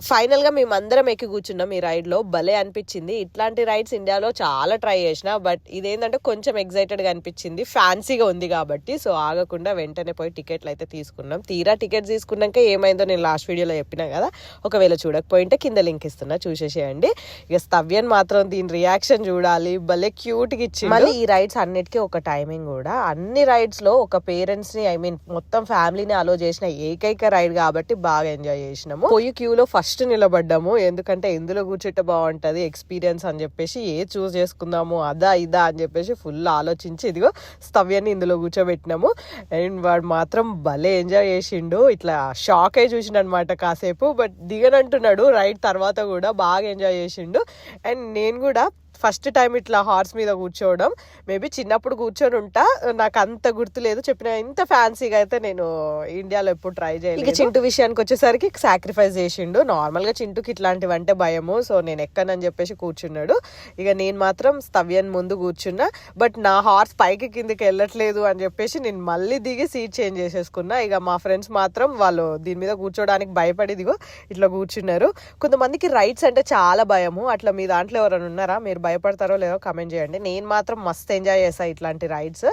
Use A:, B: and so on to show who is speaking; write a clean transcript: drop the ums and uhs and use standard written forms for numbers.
A: Final గా మేమందరం ఎక్కి కూర్చున్నాం ఈ రైడ్ లో. భలే అనిపించింది. ఇట్లాంటి రైడ్స్ ఇండియాలో చాలా ట్రై చేసిన, బట్ ఇదేంటంటే కొంచెం ఎక్సైటెడ్ గా అనిపించింది, ఫ్యాన్సీగా ఉంది కాబట్టి. సో ఆగకుండా వెంటనే పోయి టికెట్లు అయితే తీసుకున్నాం. తీరా టికెట్ తీసుకున్నాక ఏమైందో నేను లాస్ట్ వీడియోలో చెప్పినా కదా, ఒకవేళ చూడకపోయింటే కింద లింక్ ఇస్తున్నా, చూసేసేయండి. ఇక స్తవ్యన్ మాత్రం దీని రియాక్షన్ చూడాలి, భలే క్యూట్ గా ఇచ్చి. మళ్ళీ ఈ రైడ్స్ అన్నిటికీ ఒక టైమింగ్ కూడా. అన్ని రైడ్స్ లో ఒక పేరెంట్స్ ని మొత్తం ఫ్యామిలీని అలో చేసిన ఏకైక రైడ్ కాబట్టి బాగా ఎంజాయ్ చేసినాము. పోయి క్యూలో ఫస్ట్ నిలబడ్డాము, ఎందుకంటే ఇందులో కూర్చుంటే బాగుంటది ఎక్స్పీరియన్స్ అని చెప్పేసి. చూస్ చేసుకుందాము, అదా ఇదా అని చెప్పేసి ఫుల్ ఆలోచించి ఇదిగో స్తవ్యాన్ని ఇందులో కూర్చోబెట్టినాము. అండ్ వాడు మాత్రం భలే ఎంజాయ్ చేసిండు. ఇట్లా షాక్ అయి చూసిండు అనమాట కాసేపు, బట్ దిగనంటున్నాడు. రైడ్ తర్వాత కూడా బాగా ఎంజాయ్ చేసిండు. అండ్ నేను కూడా ఫస్ట్ టైం ఇట్లా హార్స్ మీద కూర్చోవడం. మేబీ చిన్నప్పుడు కూర్చొని ఉంటా, నాకు అంత గుర్తులేదు. చెప్పిన ఇంత ఫ్యాన్సీగా అయితే నేను ఇండియాలో ఎప్పుడు ట్రై చేయలేదు. ఇక చింటూ విషయానికి వచ్చేసరికి సాక్రిఫైస్ చేసిండు. నార్మల్ గా చింటూకి ఇట్లాంటివి అంటే భయము, సో నేను ఎక్కనని చెప్పేసి కూర్చున్నాడు. ఇక నేను మాత్రం స్తవ్యన్ ముందు కూర్చున్నా, బట్ నా హార్స్ పైకి కిందికి వెళ్ళట్లేదు అని చెప్పేసి నేను మళ్ళీ దిగి సీట్ చేంజ్ చేసేసుకున్నా. ఇక మా ఫ్రెండ్స్ మాత్రం వాళ్ళు దీని మీద కూర్చోడానికి భయపడి దిగో ఇట్లా కూర్చున్నారు. కొంతమందికి రైడ్స్ అంటే చాలా భయము. అట్లా మీ దాంట్లో ఎవరైనా ఉన్నారా? మీరు భయపడతారో లేదో కమెంట్ చేయండి. నేను మాత్రం మస్తు ఎంజాయ్ చేస్తా ఇట్లాంటి రైడ్స్.